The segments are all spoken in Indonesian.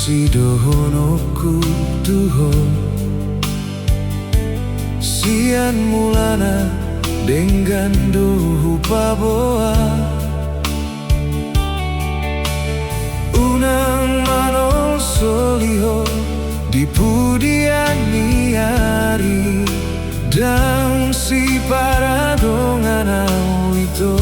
Sidohonoku tuho Sian mulana dengan dohu paboa Unang manol soliho di pudiani hari Dan si paradongan au itu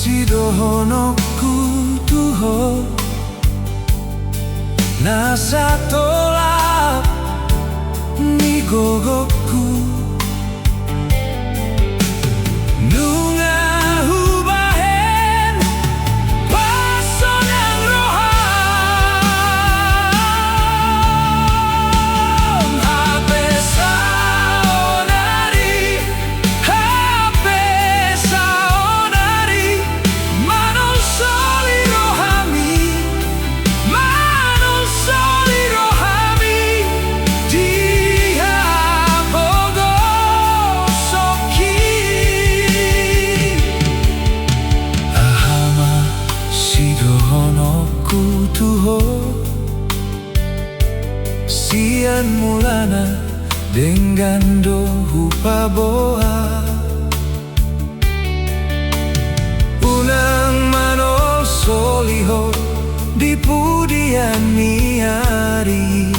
Sidohonoku tuho Nasa tolak ni gogoku Nunga hubahen pasonang rohan Hape saonari Hape saonari Manol soli rohami Manol soli rohami Dia bogo soki Ahama sidohonoku tuho Sian mulana dengan dohu paboa Unang manol soliho di pudiani hari